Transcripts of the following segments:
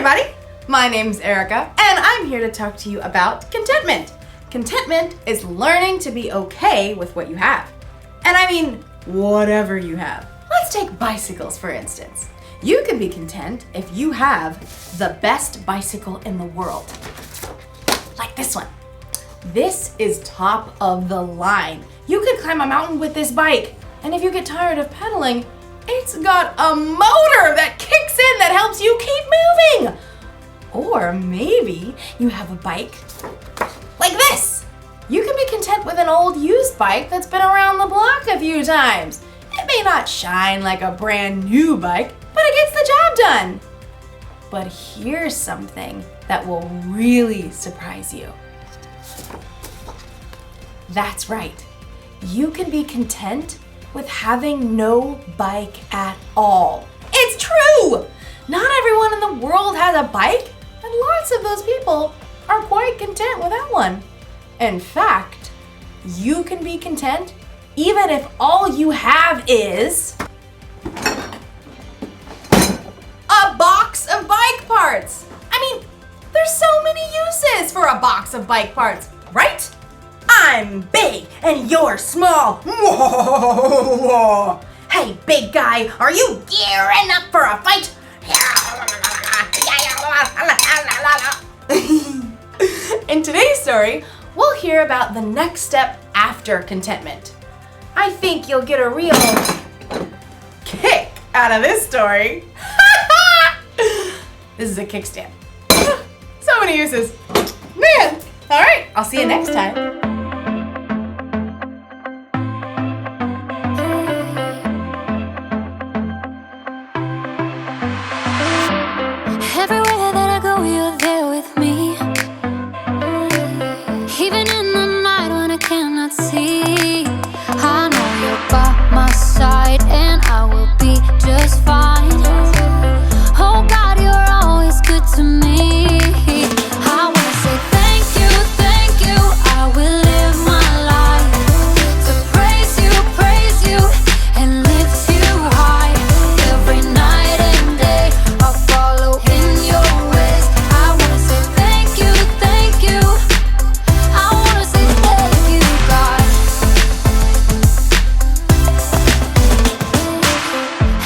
everybody! My name's Erica, and I'm here to talk to you about contentment. Contentment is learning to be okay with what you have. And I mean, whatever you have. Let's take bicycles, for instance. You can be content if you have the best bicycle in the world. Like this one. This is top of the line. You could climb a mountain with this bike, and if you get tired of pedaling, it's got a motor that kicks in that helps you keep moving. Or maybe you have a bike like this. You can be content with an old used bike that's been around the block a few times. It may not shine like a brand new bike, but it gets the job done. But here's something that will really surprise you. That's right. You can be content with having no bike at all. It's true! Not everyone in the world has a bike, and lots of those people are quite content without one. In fact, you can be content even if all you have is a box of bike parts. I mean, there's so many uses for a box of bike parts, right? I'm big and you're small. Hey, big guy, are you gearing up for a fight? In today's story, we'll hear about the next step after contentment. I think you'll get a real kick out of this story. This is a kickstand. So many uses. Man, all right, I'll see you next time. Everywhere that I go, you're there with me. Even in the night when I cannot see, I know you're by my side and I will be just fine. Oh God, you're always good to me. I wanna say thank you, thank you. I will live my life to praise you, and lift you high. Every night and day I'll follow in your ways. I wanna say thank you, thank you. I wanna say thank you, God.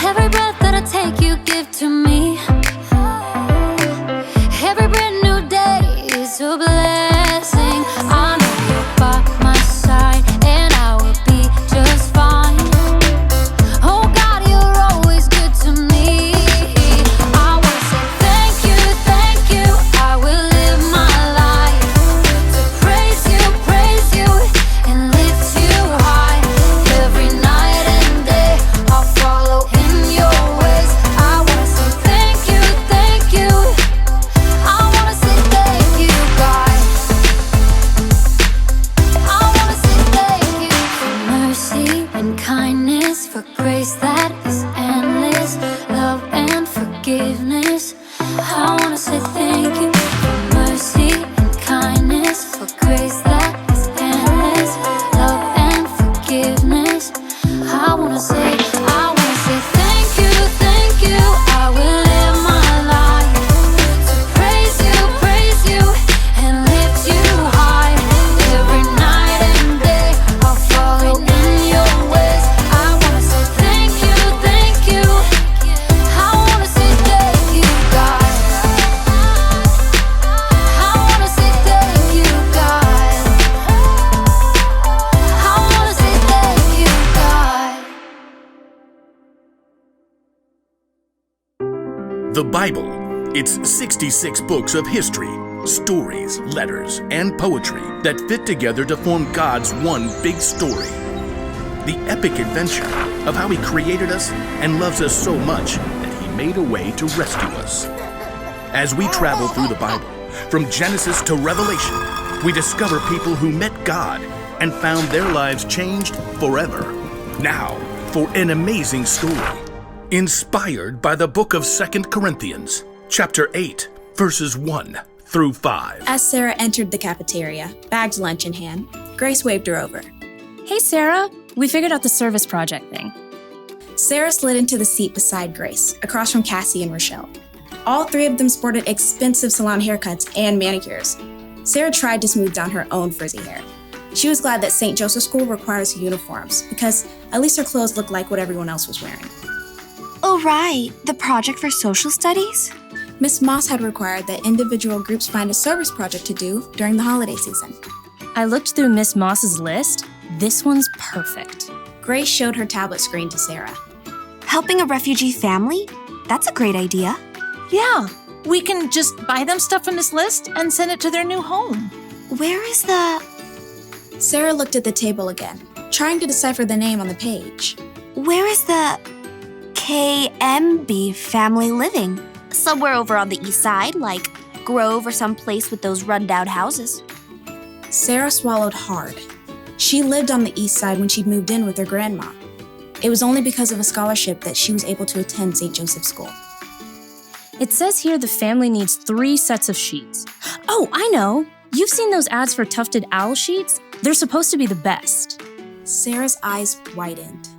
Every breath that I take, you give to me. Every brand new day is a blessing. I know you're by my side and I will be just fine. Oh God, you're always good to me. I wanna say thank you. I will live my life to praise you, and lift you high. Every night and day I'll follow in your ways. I wanna say thank you. I wanna say thank you, God. I wanna say thank you for mercy and kindness, for grace that is endless, love and forgiveness. I wanna say thank you for mercy and kindness, for grace that is endless, love and forgiveness. I wanna say thank you. I will live my life to praise you, and lift you high. Every night and day I'll follow in your ways. I wanna say thank you. I wanna say thank you, God. I wanna say thank you, God. I wanna say thank you, God. The Bible. It's 66 books of history, stories, letters, and poetry that fit together to form God's one big story. The epic adventure of how He created us and loves us so much that He made a way to rescue us. As we travel through the Bible, from Genesis to Revelation, we discover people who met God and found their lives changed forever. Now, for an amazing story, inspired by the book of 2 Corinthians, chapter 8, verses 1 through 5. As Sarah entered the cafeteria, bagged lunch in hand, Grace waved her over. Hey, Sarah, we figured out the service project thing. Sarah slid into the seat beside Grace, across from Cassie and Rochelle. All three of them sported expensive salon haircuts and manicures. Sarah tried to smooth down her own frizzy hair. She was glad that St. Joseph's School requires uniforms because at least her clothes looked like what everyone else was wearing. Oh, right. The project for social studies? Miss Moss had required that individual groups find a service project to do during the holiday season. I looked through Miss Moss's list. This one's perfect. Grace showed her tablet screen to Sarah. Helping a refugee family? That's a great idea. Yeah, we can just buy them stuff from this list and send it to their new home. Where is the... Sarah looked at the table again, trying to decipher the name on the page. Where is the KMB family living? Somewhere over on the east side, like Grove or some place with those rundown houses. Sarah swallowed hard. She lived on the east side when she'd moved in with her grandma. It was only because of a scholarship that she was able to attend St. Joseph's School. It says here the family needs 3 sets of sheets. Oh, I know. You've seen those ads for tufted owl sheets? They're supposed to be the best. Sarah's eyes widened.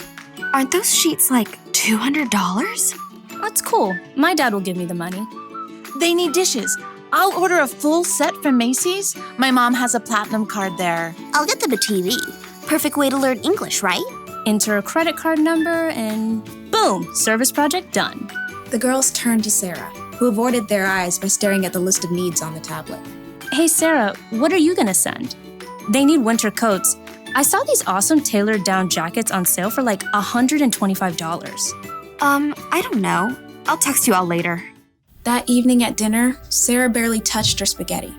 Aren't those sheets like $200? That's cool. My dad will give me the money. They need dishes. I'll order a full set from Macy's. My mom has a platinum card there. I'll get them a TV. Perfect way to learn English, right? Enter a credit card number and boom, service project done. The girls turned to Sarah, who avoided their eyes by staring at the list of needs on the tablet. Hey Sarah, what are you gonna send? They need winter coats. I saw these awesome tailored down jackets on sale for like $125. I don't know. I'll text you all later. That evening at dinner, Sarah barely touched her spaghetti.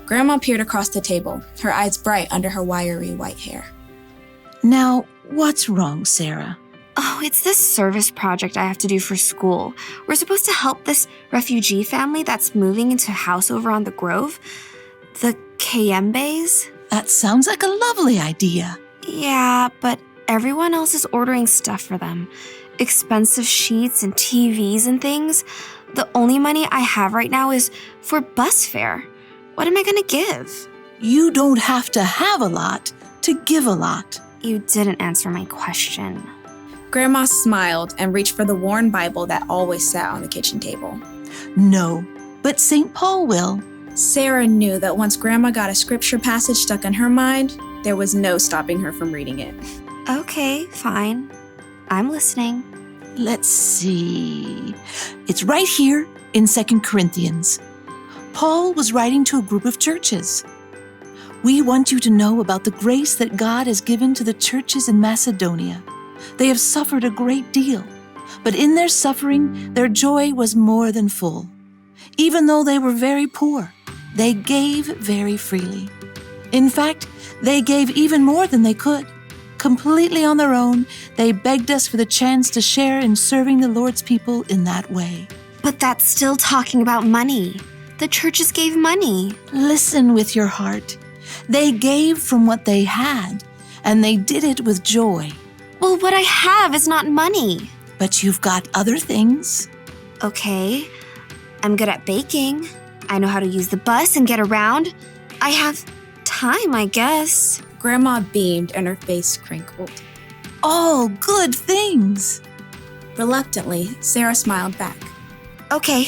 Grandma peered across the table, her eyes bright under her wiry white hair. Now, what's wrong, Sarah? Oh, it's this service project I have to do for school. We're supposed to help this refugee family that's moving into a house over on the Grove. The Kayembes. That sounds like a lovely idea. Yeah, but everyone else is ordering stuff for them. Expensive sheets and TVs and things. The only money I have right now is for bus fare. What am I gonna give? You don't have to have a lot to give a lot. You didn't answer my question. Grandma smiled and reached for the worn Bible that always sat on the kitchen table. No, but St. Paul will. Sarah knew that once Grandma got a scripture passage stuck in her mind, there was no stopping her from reading it. Okay, fine. I'm listening. Let's see. It's right here in 2 Corinthians. Paul was writing to a group of churches. We want you to know about the grace that God has given to the churches in Macedonia. They have suffered a great deal, but in their suffering, their joy was more than full. Even though they were very poor, they gave very freely. In fact, they gave even more than they could. Completely on their own, they begged us for the chance to share in serving the Lord's people in that way. But that's still talking about money. The churches gave money. Listen with your heart. They gave from what they had, and they did it with joy. Well, what I have is not money. But you've got other things. Okay, I'm good at baking. I know how to use the bus and get around. I have time, I guess. Grandma beamed and her face crinkled. All good things. Reluctantly, Sarah smiled back. Okay,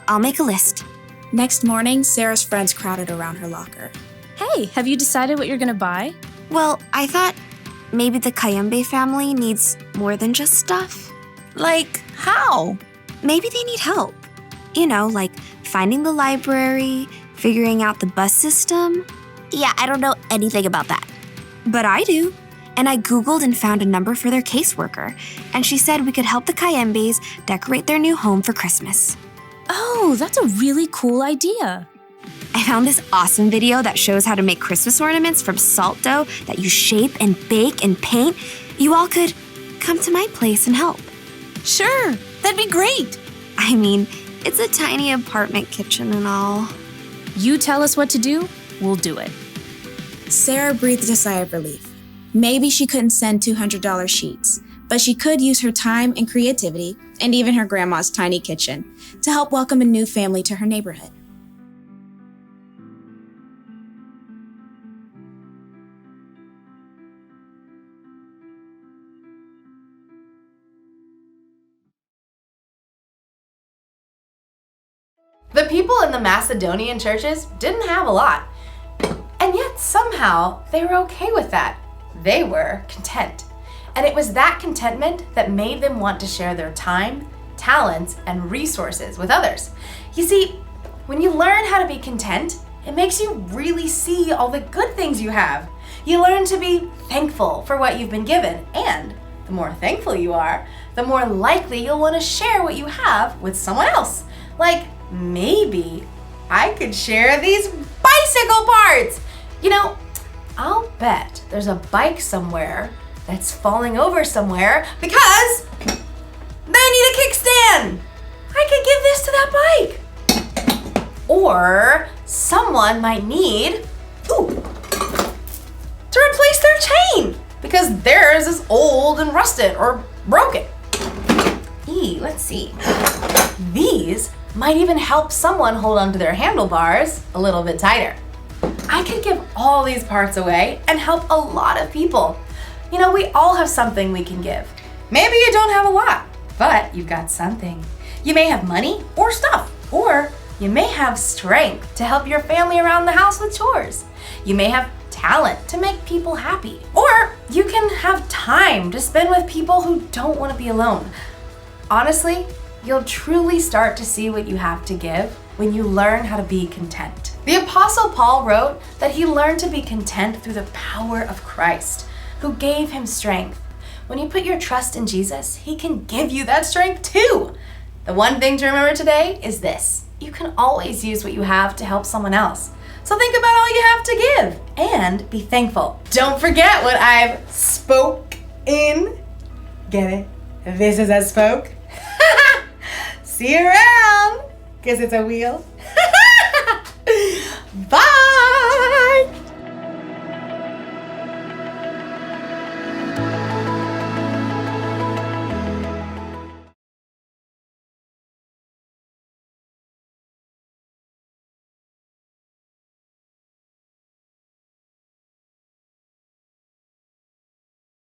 I'll make a list. Next morning, Sarah's friends crowded around her locker. Hey, have you decided what you're gonna buy? Well, I thought maybe the Kayembe family needs more than just stuff. Like how? Maybe they need help. You know, like finding the library, figuring out the bus system. Yeah, I don't know anything about that. But I do. And I Googled and found a number for their caseworker. And she said we could help the Kayembes decorate their new home for Christmas. Oh, that's a really cool idea. I found this awesome video that shows how to make Christmas ornaments from salt dough that you shape and bake and paint. You all could come to my place and help. Sure, that'd be great. I mean, it's a tiny apartment kitchen and all. You tell us what to do, we'll do it. Sarah breathed a sigh of relief. Maybe she couldn't send $200 sheets, but she could use her time and creativity, and even her grandma's tiny kitchen, to help welcome a new family to her neighborhood. The people in the Macedonian churches didn't have a lot, and yet somehow they were okay with that. They were content. And it was that contentment that made them want to share their time, talents, and resources with others. You see, when you learn how to be content, it makes you really see all the good things you have. You learn to be thankful for what you've been given, and the more thankful you are, the more likely you'll want to share what you have with someone else. Like, maybe I could share these bicycle parts. You know, I'll bet there's a bike somewhere that's falling over somewhere because they need a kickstand. I could give this to that bike. Or someone might need, to replace their chain because theirs is old and rusted or broken. Let's see. These might even help someone hold onto their handlebars a little bit tighter. I could give all these parts away and help a lot of people. You know, we all have something we can give. Maybe you don't have a lot, but you've got something. You may have money or stuff, or you may have strength to help your family around the house with chores. You may have talent to make people happy, or you can have time to spend with people who don't want to be alone. Honestly, you'll truly start to see what you have to give when you learn how to be content. The Apostle Paul wrote that he learned to be content through the power of Christ, who gave him strength. When you put your trust in Jesus, he can give you that strength too. The one thing to remember today is this: you can always use what you have to help someone else. So think about all you have to give and be thankful. Don't forget what I've spoke in. Get it? This is a spoke. See you around, because it's a wheel. Bye!